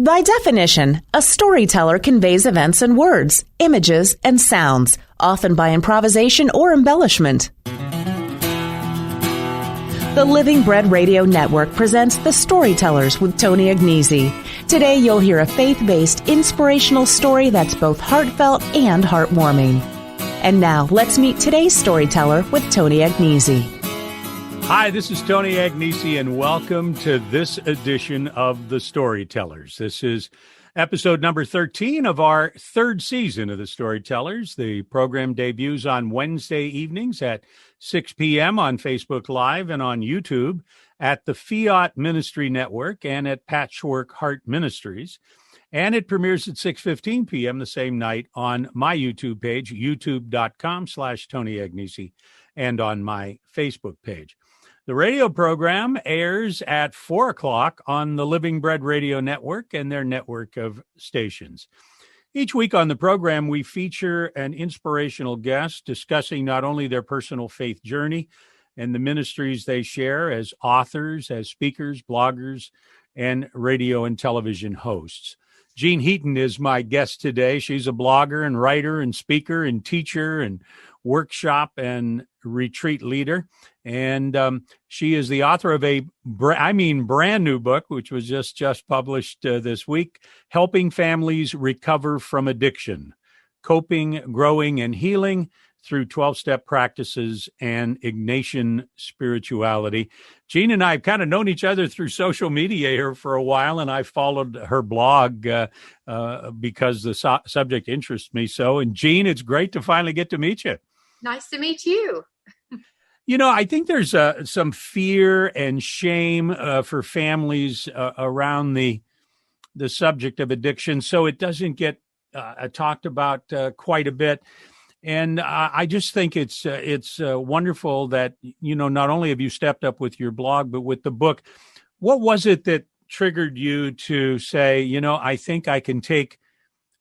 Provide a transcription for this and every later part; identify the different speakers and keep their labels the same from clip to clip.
Speaker 1: By definition, a storyteller conveys events in words, images, and sounds, often by improvisation or embellishment. The Living Bread Radio Network presents The Storytellers with Tony Agnesi. Today you'll hear a faith-based, inspirational story that's both heartfelt and heartwarming. And now, let's meet today's storyteller with Tony Agnesi.
Speaker 2: Hi, this is Tony Agnesi, and welcome to this edition of The Storytellers. This is episode number 13 of our third season of The Storytellers. The program debuts on Wednesday evenings at 6 p.m. on Facebook Live and on YouTube at the Fiat Ministry Network and at Patchwork Heart Ministries. And it premieres at 6:15 p.m. the same night on my YouTube page, youtube.com/Tony Agnesi, and on my Facebook page. The radio program airs at 4 o'clock on the Living Bread Radio Network and their network of stations. Each week on the program, we feature an inspirational guest discussing not only their personal faith journey and the ministries they share as authors, as speakers, bloggers, and radio and television hosts. Jean Heaton is my guest today. She's a blogger and writer and speaker and teacher and workshop and retreat leader. And she is the author of a brand new book, which was just published this week, Helping Families Recover from Addiction, Coping, Growing, and Healing through 12-Step Practices and Ignatian Spirituality. Jean and I have kind of known each other through social media here for a while, and I followed her blog because the subject interests me so. And Jean, it's great to finally get to meet you.
Speaker 3: Nice to meet you.
Speaker 2: You know, I think there's some fear and shame for families around the subject of addiction, so it doesn't get talked about quite a bit. And I just think it's wonderful that, you know, not only have you stepped up with your blog, but with the book. What was it that triggered you to say, you know, I think I can take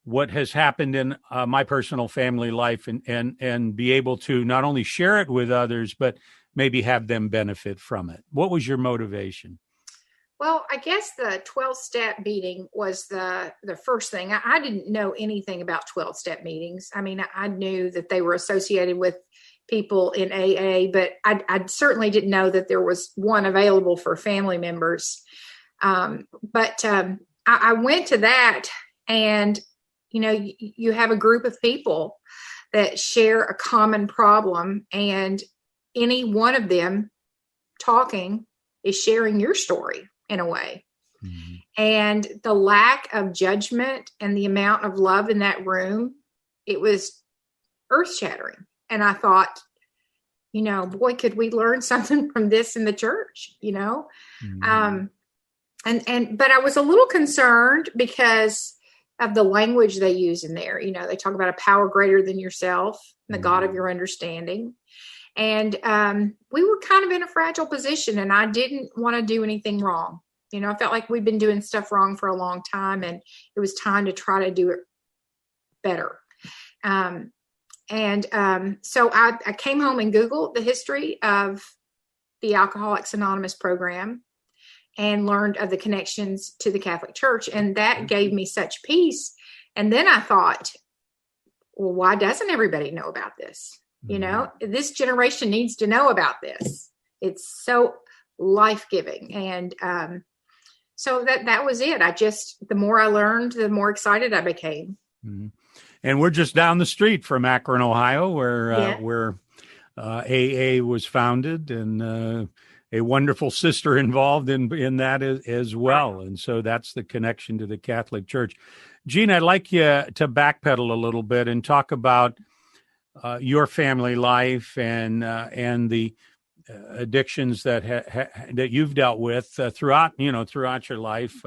Speaker 2: what has happened in my personal family life and be able to not only share it with others, but maybe have them benefit from it? What was your motivation?
Speaker 3: Well, I guess the 12-step meeting was the first thing. I didn't know anything about 12-step meetings. I mean, I knew that they were associated with people in AA, but I certainly didn't know that there was one available for family members. But I went to that, and you know, you have a group of people that share a common problem, and any one of them talking is sharing your story in a way. Mm-hmm. And the lack of judgment and the amount of love in that room, it was earth-shattering. And I thought, you know, boy, could we learn something from this in the church, you know? Mm-hmm. But I was a little concerned because of the language they use in there. You know, they talk about a power greater than yourself, and the God of your understanding. And we were kind of in a fragile position, and I didn't want to do anything wrong. You know, I felt like we'd been doing stuff wrong for a long time, and it was time to try to do it better. So I came home and Googled the history of the Alcoholics Anonymous program and learned of the connections to the Catholic Church. And that gave me such peace. And then I thought, well, why doesn't everybody know about this? You know, this generation needs to know about this. It's so life-giving. And so that was it. The more I learned, the more excited I became. Mm-hmm.
Speaker 2: And we're just down the street from Akron, Ohio, where AA was founded, and a wonderful sister involved in that as well. And so that's the connection to the Catholic Church. Jean, I'd like you to backpedal a little bit and talk about your family life and the addictions that that you've dealt with throughout your life,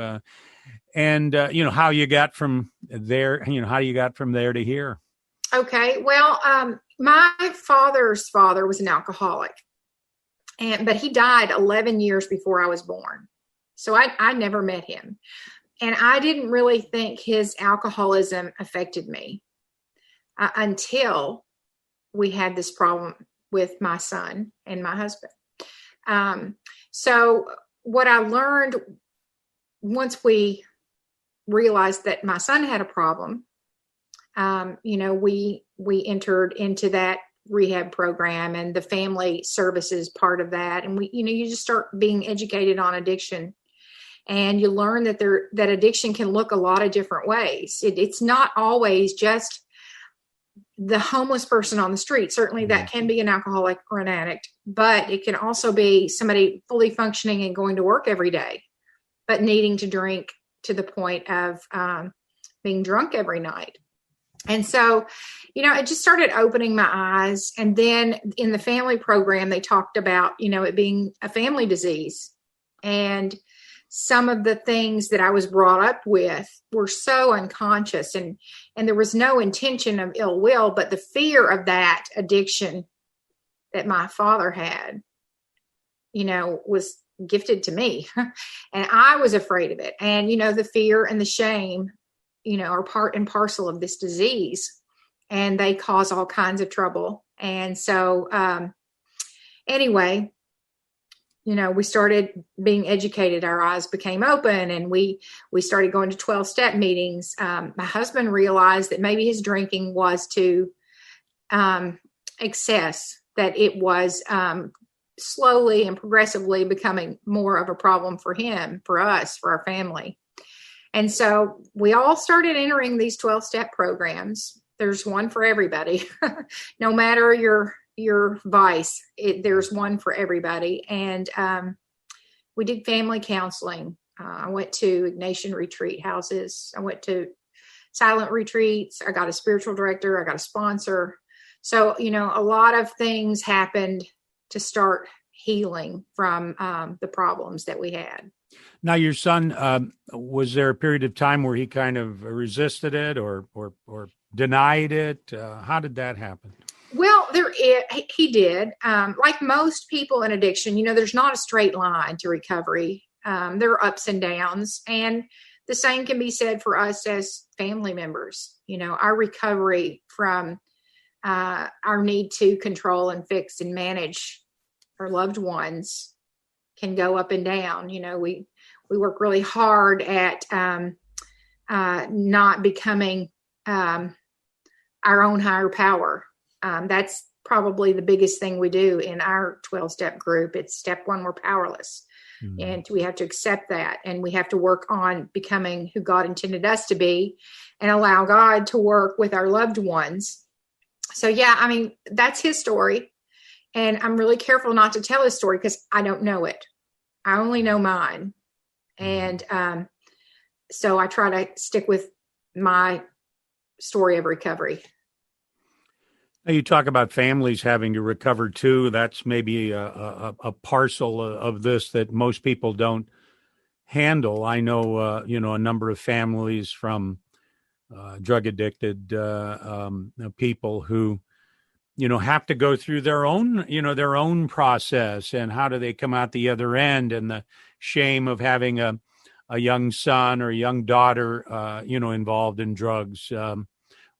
Speaker 2: and how you got from there. How you got from there to here.
Speaker 3: Okay, well, my father's father was an alcoholic, but he died 11 years before I was born, so I never met him, and I didn't really think his alcoholism affected me until we had this problem with my son and my husband. So what I learned once we realized that my son had a problem, we entered into that rehab program and the family services part of that. And you just start being educated on addiction, and you learn that that addiction can look a lot of different ways. It's not always just the homeless person on the street. Certainly that can be an alcoholic or an addict, but it can also be somebody fully functioning and going to work every day, but needing to drink to the point of being drunk every night. And so, it just started opening my eyes. And then in the family program, they talked about, it being a family disease. And some of the things that I was brought up with were so unconscious, and there was no intention of ill will, but the fear of that addiction that my father had, was gifted to me. And I was afraid of it. And, the fear and the shame, are part and parcel of this disease, and they cause all kinds of trouble. And so, anyway, we started being educated. Our eyes became open, and we started going to 12-step meetings. My husband realized that maybe his drinking was to excess, that it was slowly and progressively becoming more of a problem for him, for us, for our family. And so we all started entering these 12-step programs. There's one for everybody. No matter your vice, there's one for everybody. And we did family counseling. I went to Ignatian retreat houses. I went to silent retreats. I got a spiritual director. I got a sponsor. So, a lot of things happened to start healing from the problems that we had.
Speaker 2: Now, your son, was there a period of time where he kind of resisted it or denied it? How did that happen?
Speaker 3: Well, he did. Like most people in addiction, there's not a straight line to recovery. There are ups and downs, and the same can be said for us as family members. Our recovery from our need to control and fix and manage our loved ones can go up and down. We work really hard at not becoming our own higher power. That's probably the biggest thing we do in our 12-step group. It's step one, we're powerless. Mm-hmm. And we have to accept that. And we have to work on becoming who God intended us to be and allow God to work with our loved ones. So, that's his story. And I'm really careful not to tell his story because I don't know it. I only know mine. And so I try to stick with my story of recovery.
Speaker 2: Now you talk about families having to recover too. That's maybe a parcel of this that most people don't handle. I know, a number of families from drug addicted people who, have to go through their own process, and how do they come out the other end, and the shame of having a young son or a young daughter, involved in drugs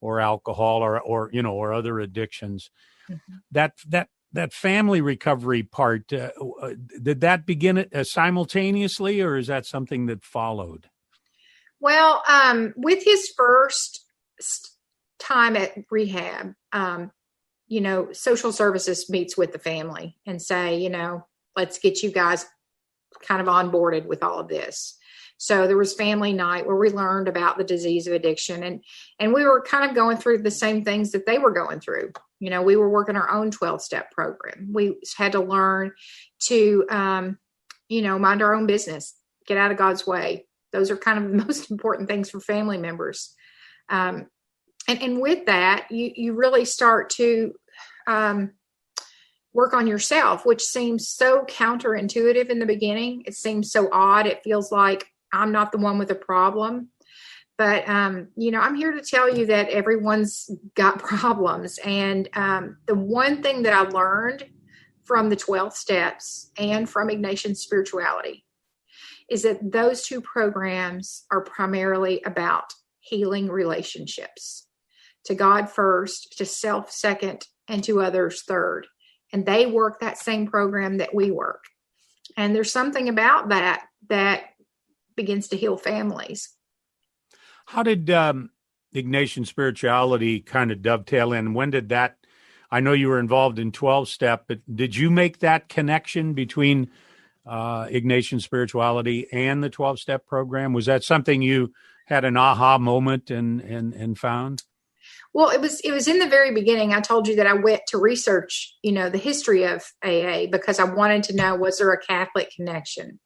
Speaker 2: or alcohol or other addictions. Mm-hmm. That family recovery part, did that begin simultaneously, or is that something that followed?
Speaker 3: Well, with his first time at rehab, social services meets with the family and say, let's get you guys kind of onboarded with all of this. So there was family night where we learned about the disease of addiction, and we were kind of going through the same things that they were going through. We were working our own 12-step program. We had to learn to, mind our own business, get out of God's way. Those are kind of the most important things for family members. And with that, you really start to work on yourself, which seems so counterintuitive in the beginning. It seems so odd. It feels like I'm not the one with a problem. But, I'm here to tell you that everyone's got problems. And the one thing that I learned from the 12 steps and from Ignatian spirituality is that those two programs are primarily about healing relationships, to God first, to self second, and to others third. And they work that same program that we work. And there's something about that begins to heal families.
Speaker 2: How did Ignatian spirituality kind of dovetail in? When did that? I know you were involved in 12-step, but did you make that connection between Ignatian spirituality and the 12-step program? Was that something you had an aha moment and found?
Speaker 3: Well, it was in the very beginning. I told you that I went to research, the history of AA because I wanted to know, was there a Catholic connection?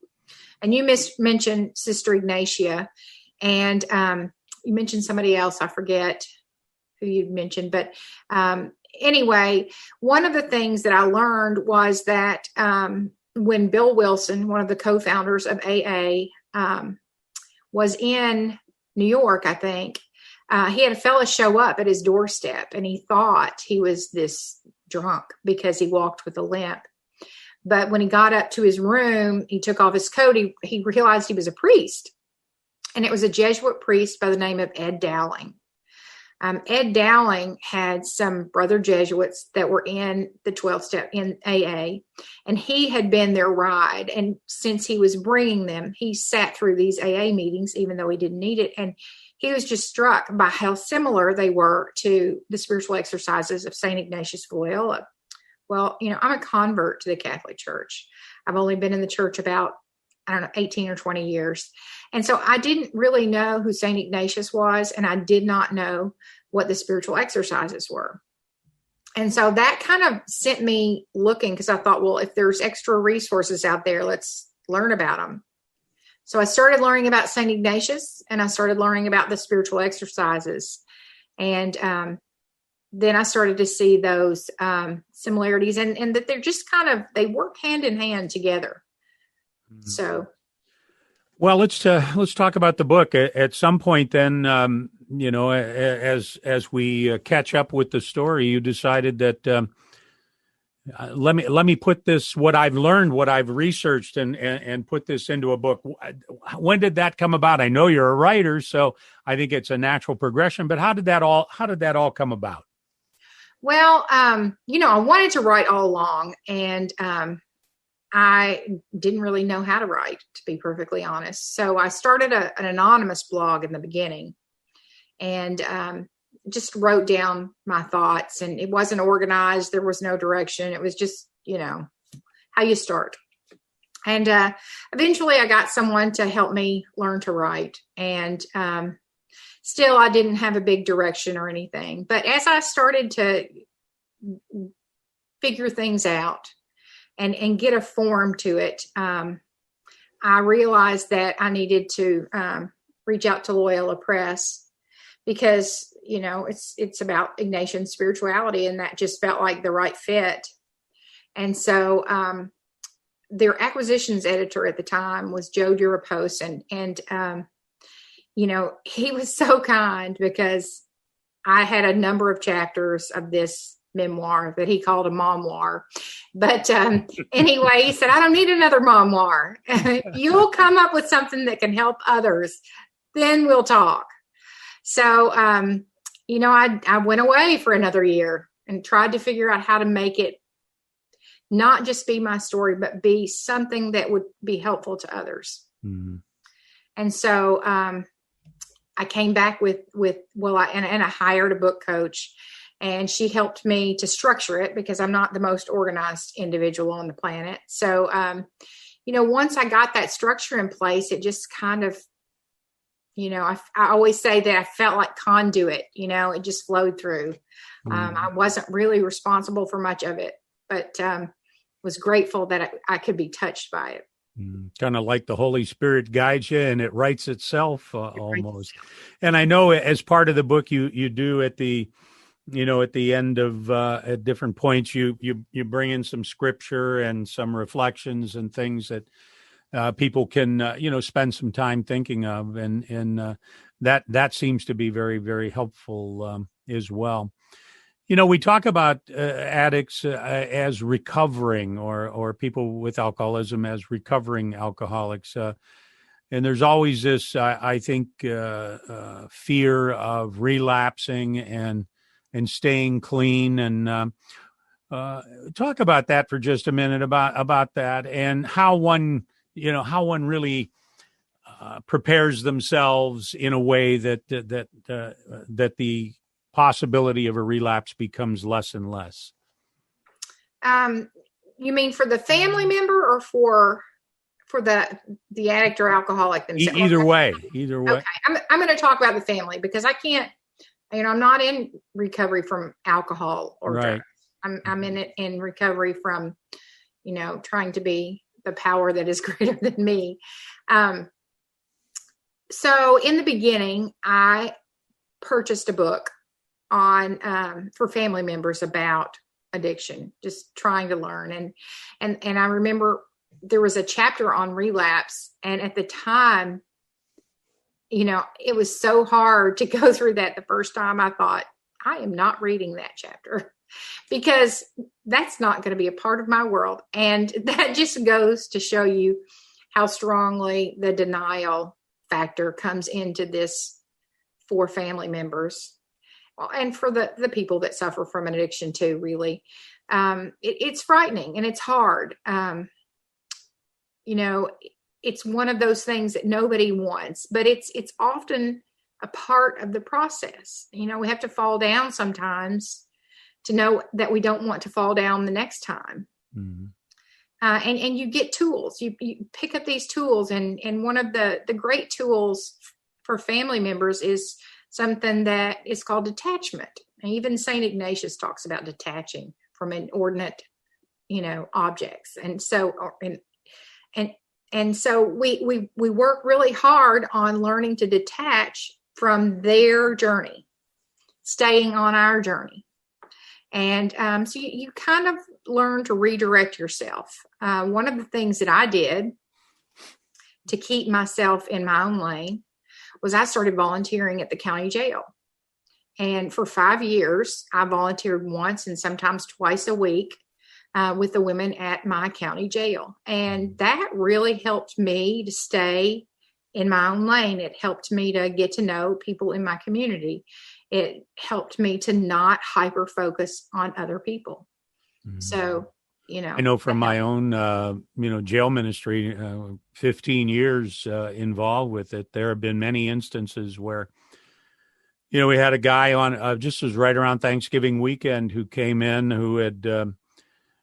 Speaker 3: And you mentioned Sister Ignatia, and you mentioned somebody else. I forget who you mentioned, but anyway, one of the things that I learned was that when Bill Wilson, one of the co-founders of AA, was in New York, I think, he had a fella show up at his doorstep, and he thought he was this drunk because he walked with a limp. But when he got up to his room, he took off his coat. He realized he was a priest, and it was a Jesuit priest by the name of Ed Dowling. Ed Dowling had some brother Jesuits that were in the 12-step in AA, and he had been their ride. And since he was bringing them, he sat through these AA meetings, even though he didn't need it. And he was just struck by how similar they were to the spiritual exercises of St. Ignatius of Loyola. Well, I'm a convert to the Catholic Church. I've only been in the church about, 18 or 20 years. And so I didn't really know who St. Ignatius was, and I did not know what the spiritual exercises were. And so that kind of sent me looking, because I thought, well, if there's extra resources out there, let's learn about them. So I started learning about St. Ignatius, and I started learning about the spiritual exercises. And then I started to see those similarities and that they're just they work hand in hand together. So,
Speaker 2: well, let's talk about the book at some point. Then, as we catch up with the story, you decided that let me put this, what I've learned, what I've researched, and put this into a book. When did that come about? I know you're a writer, so I think it's a natural progression. But how did that all come about?
Speaker 3: Well, I wanted to write all along, and I didn't really know how to write, to be perfectly honest. So I started an anonymous blog in the beginning, and just wrote down my thoughts, and it wasn't organized. There was no direction. It was just, how you start. And eventually I got someone to help me learn to write. And still, I didn't have a big direction or anything. But as I started to figure things out and get a form to it, I realized that I needed to reach out to Loyola Press, because, it's about Ignatian spirituality, and that just felt like the right fit. And so their acquisitions editor at the time was Joe Durapos, and he was so kind, because I had a number of chapters of this memoir that he called a memoir. But anyway, he said, I don't need another memoir. You'll come up with something that can help others, then we'll talk. So, I went away for another year and tried to figure out how to make it not just be my story, but be something that would be helpful to others. Mm-hmm. And so I came back with I hired a book coach, and she helped me to structure it, because I'm not the most organized individual on the planet. So, once I got that structure in place, it just kind of, I always say that I felt like conduit, it just flowed through. I wasn't really responsible for much of it, but was grateful that I could be touched by it.
Speaker 2: Kind of like the Holy Spirit guides you, and it writes itself almost. And I know as part of the book, you do at the end of at different points, you bring in some scripture and some reflections and things that people can spend some time thinking of, and that seems to be very, very helpful as well. We talk about addicts as recovering, or people with alcoholism as recovering alcoholics. And there's always this, I think, fear of relapsing and staying clean. And talk about that for just a minute, about that, and how one really prepares themselves in a way that the possibility of a relapse becomes less and less?
Speaker 3: You mean for the family member or for the addict or alcoholic themselves?
Speaker 2: Either way.
Speaker 3: Okay, I'm going to talk about the family because I can't. I'm not in recovery from alcohol or
Speaker 2: right.
Speaker 3: drugs. I'm in recovery from, trying to be the power that is greater than me. So in the beginning, I purchased a book on for family members about addiction, just trying to learn. And I remember there was a chapter on relapse, and at the time, it was so hard to go through that the first time. I thought, I am not reading that chapter because that's not going to be a part of my world. And that just goes to show you how strongly the denial factor comes into this for family members and for the people that suffer from an addiction too, really. It's frightening and it's hard. It's one of those things that nobody wants, but it's often a part of the process. We have to fall down sometimes to know that we don't want to fall down the next time. Mm-hmm. And you get tools. You pick up these tools, and one of the great tools for family members is something that is called detachment. And even St. Ignatius talks about detaching from inordinate, objects. And so, And so we work really hard on learning to detach from their journey, staying on our journey. And so you kind of learn to redirect yourself. One of the things that I did to keep myself in my own lane was I started volunteering at the county jail. And for 5 years, I volunteered once and sometimes twice a week with the women at my county jail. And that really helped me to stay in my own lane. It helped me to get to know people in my community. It helped me to not hyper focus on other people. Mm-hmm. So,
Speaker 2: I know from my own, jail ministry, 15 years involved with it, there have been many instances where, we had a guy on, just was right around Thanksgiving weekend, who came in who had,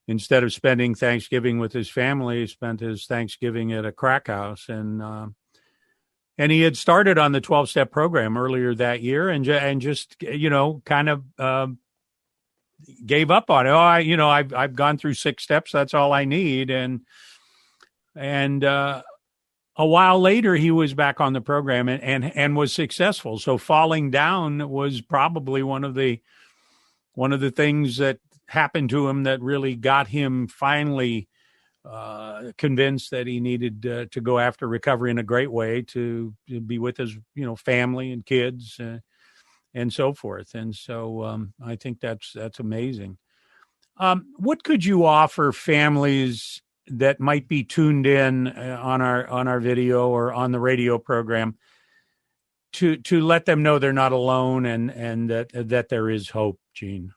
Speaker 2: instead of spending Thanksgiving with his family, he spent his Thanksgiving at a crack house. And he had started on the 12-step program earlier that year and just, kind of gave up on it. I've gone through 6 steps. That's all I need. And a while later, he was back on the program and was successful. So falling down was probably one of the things that happened to him that really got him finally convinced that he needed to go after recovery in a great way, to be with his family and kids and so forth. And so I think that's amazing. What could you offer families that might be tuned in on our video or on the radio program to let them know they're not alone and that there is hope, Jean?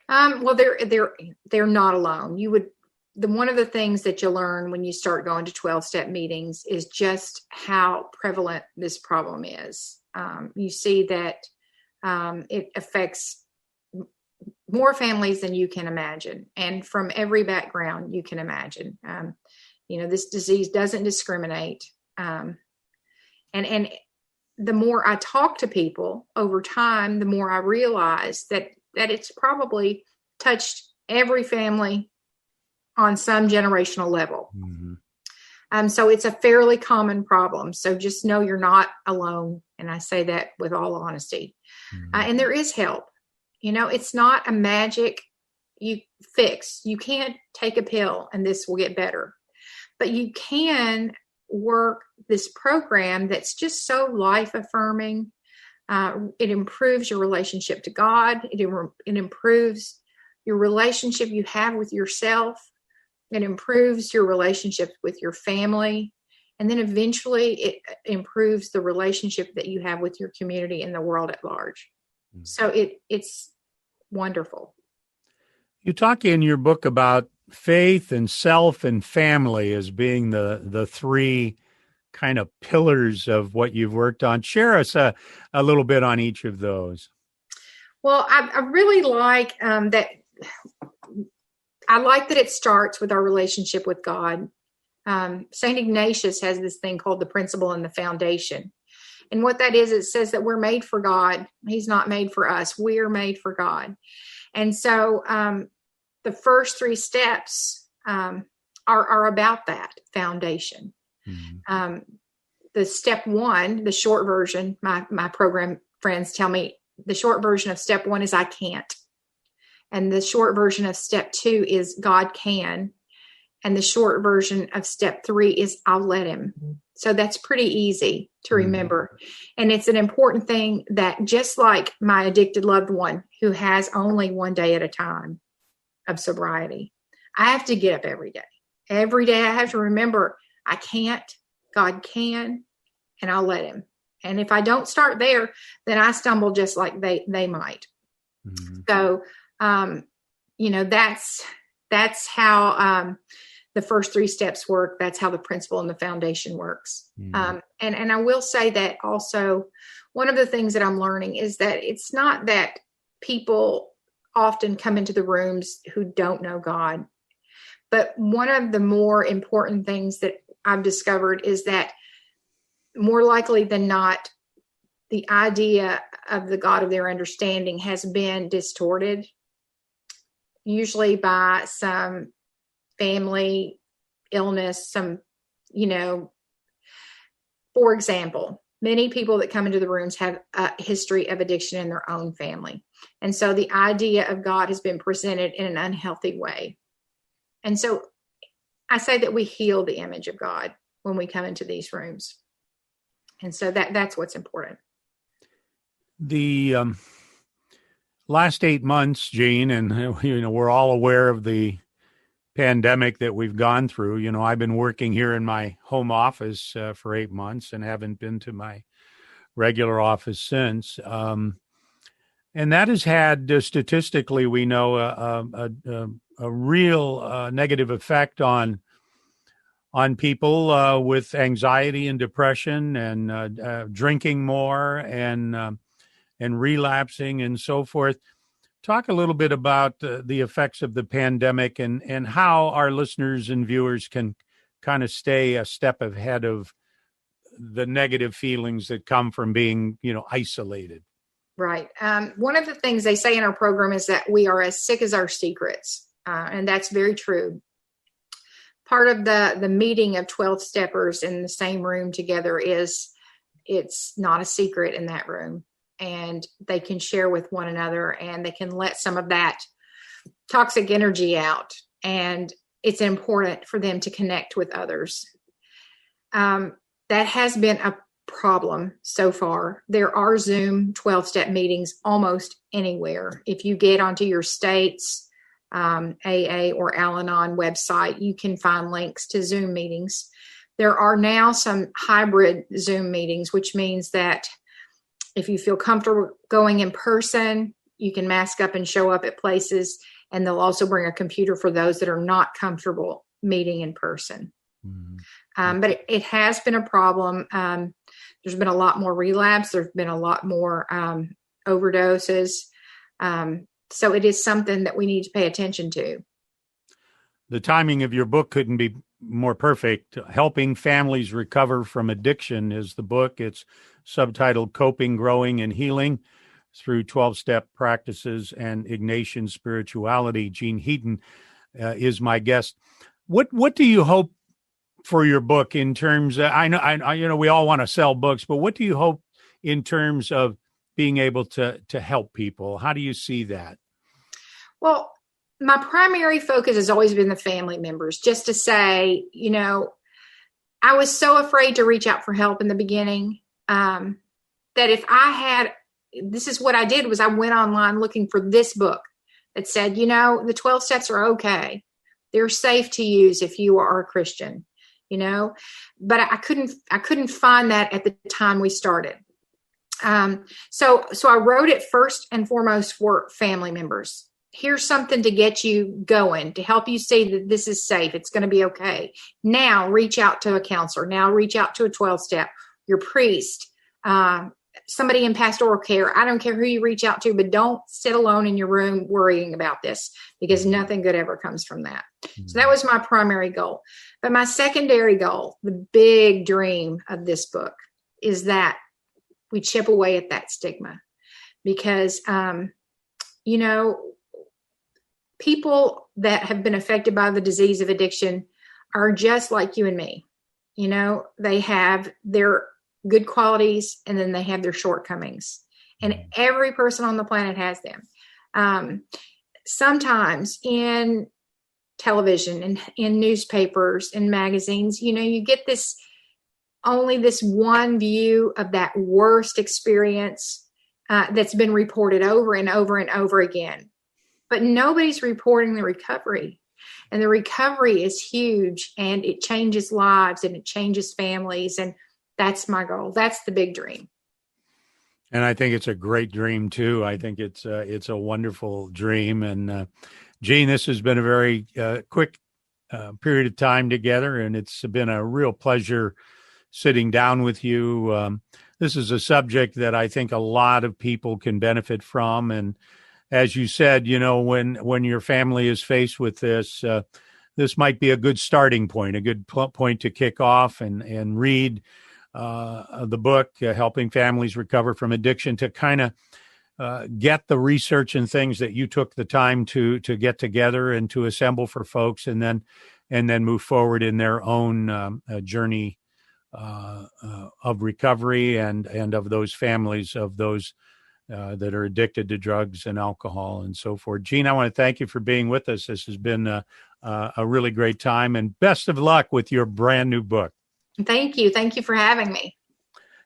Speaker 3: Well, they're not alone. One of the things that you learn when you start going to 12-step meetings is just how prevalent this problem is. You see that it affects more families than you can imagine, and from every background you can imagine. This disease doesn't discriminate. And the more I talk to people over time, the more I realize that it's probably touched every family on some generational level. Mm-hmm. So it's a fairly common problem. So just know you're not alone. And I say that with all honesty. Mm-hmm. And there is help. It's not a magic fix. You can't take a pill and this will get better. But you can work this program that's just so life affirming. It improves your relationship to God. It improves your relationship you have with yourself. It improves your relationship with your family. And then eventually it improves the relationship that you have with your community and the world at large. Mm-hmm. So it's wonderful.
Speaker 2: You talk in your book about faith and self and family as being the 3 kind of pillars of what you've worked on. Share us a little bit on each of those.
Speaker 3: Well, I really like that. I like that it starts with our relationship with God. St. Ignatius has this thing called the principle and the foundation. And what that is, it says that we're made for God. He's not made for us. We're made for God. And so the first 3 steps are about that foundation. Mm-hmm. The step 1, the short version, my program friends tell me the short version of step 1 is I can't. And the short version of step 2 is God can. And the short version of step 3 is I'll let him. So that's pretty easy to remember. And it's an important thing that just like my addicted loved one who has only one day at a time of sobriety, I have to get up every day. Every day I have to remember I can't, God can, and I'll let him. And if I don't start there, then I stumble just like they might. Mm-hmm. So, that's how the first 3 steps work. That's how the principle and the foundation works. Mm-hmm. And I will say that also one of the things that I'm learning is that it's not that people often come into the rooms who don't know God. But one of the more important things that I've discovered is that more likely than not, the idea of the God of their understanding has been distorted, usually by some family illness, for example, many people that come into the rooms have a history of addiction in their own family. And so the idea of God has been presented in an unhealthy way. And so I say that we heal the image of God when we come into these rooms. And so that's what's important.
Speaker 2: The last 8 months, Jean, and we're all aware of the pandemic that we've gone through. I've been working here in my home office for 8 months and haven't been to my regular office since. And that has had, statistically, we know, a real negative effect on people with anxiety and depression and drinking more and relapsing and so forth. Talk a little bit about the effects of the pandemic and how our listeners and viewers can kind of stay a step ahead of the negative feelings that come from being, isolated.
Speaker 3: Right. One of the things they say in our program is that we are as sick as our secrets. And that's very true. Part of the meeting of 12 steppers in the same room together is it's not a secret in that room. And they can share with one another and they can let some of that toxic energy out. And it's important for them to connect with others. That has been a problem so far. There are Zoom 12-step meetings almost anywhere. If you get onto your state's AA or Al-Anon website, you can find links to Zoom meetings. There are now some hybrid Zoom meetings, which means that if you feel comfortable going in person, you can mask up and show up at places, and they'll also bring a computer for those that are not comfortable meeting in person. Mm-hmm. But it has been a problem. There's been a lot more relapse. There's been a lot more overdoses. So it is something that we need to pay attention to.
Speaker 2: The timing of your book couldn't be more perfect. Helping Families Recover from Addiction is the book. It's subtitled Coping, Growing, and Healing Through 12-Step Practices and Ignatian Spirituality. Jean Heaton is my guest. What do you hope for your book in terms of, I know we all want to sell books, but what do you hope in terms of being able to help people? How do you see that?
Speaker 3: Well, my primary focus has always been the family members, just to say, I was so afraid to reach out for help in the beginning, that if this is what I did was I went online looking for this book that said, the 12 steps are okay. They're safe to use if you are a Christian, but I couldn't find that at the time we started. So I wrote it first and foremost for family members. here's something to get you going, to help you see that this is safe. It's going to be okay. Now reach out to a counselor. Now reach out to a 12-step, your priest, somebody in pastoral care. I don't care who you reach out to, but don't sit alone in your room worrying about this, because nothing good ever comes from that. So that was my primary goal. But my secondary goal, the big dream of this book, is that we chip away at that stigma, because, people that have been affected by the disease of addiction are just like you and me. They have their good qualities, and then they have their shortcomings. And every person on the planet has them. Sometimes in television and in newspapers and magazines, you get this one view of that worst experience that's been reported over and over and over again. But nobody's reporting the recovery. And the recovery is huge, and it changes lives, and it changes families. And that's my goal. That's the big dream.
Speaker 2: And I think it's a great dream too. I think it's a wonderful dream. And Jean, this has been a very quick period of time together, and it's been a real pleasure sitting down with you. This is a subject that I think a lot of people can benefit from. And as you said, when your family is faced with this, this might be a good starting point, a good point to kick off and read the book, Helping Families Recover from Addiction, to kind of get the research and things that you took the time to get together and to assemble for folks, and then move forward in their own journey of recovery and of those families of those that are addicted to drugs and alcohol and so forth. Jean, I want to thank you for being with us. This has been a really great time, and best of luck with your brand new book.
Speaker 3: Thank you. Thank you for having me.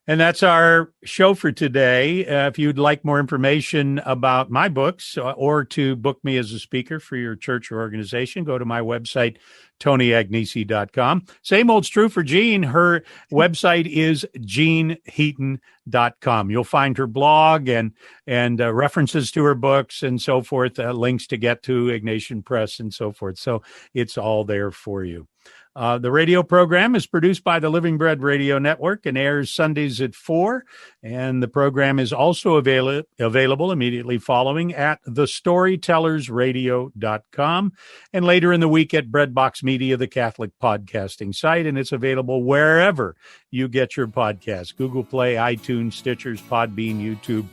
Speaker 2: And that's our show for today. If you'd like more information about my books or to book me as a speaker for your church or organization, go to my website, TonyAgnesi.com. Same old's true for Jean. Her website is JeanHeaton.com. You'll find her blog and references to her books and so forth, links to get to Ignatian Press and so forth. So it's all there for you. The radio program is produced by the Living Bread Radio Network and airs Sundays at 4. And the program is also available immediately following at thestorytellersradio.com and later in the week at Breadbox Media, the Catholic podcasting site. And it's available wherever you get your podcasts: Google Play, iTunes, Stitchers, Podbean, YouTube,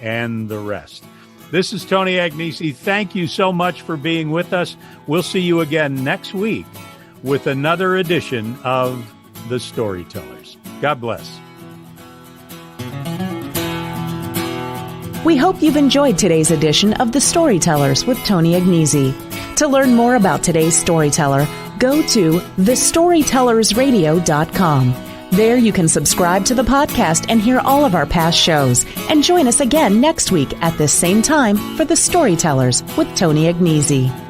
Speaker 2: and the rest. This is Tony Agnesi. Thank you so much for being with us. We'll see you again next week with another edition of The Storytellers. God bless.
Speaker 1: We hope you've enjoyed today's edition of The Storytellers with Tony Agnesi. To learn more about today's storyteller, go to thestorytellersradio.com. There you can subscribe to the podcast and hear all of our past shows. And join us again next week at this same time for The Storytellers with Tony Agnesi.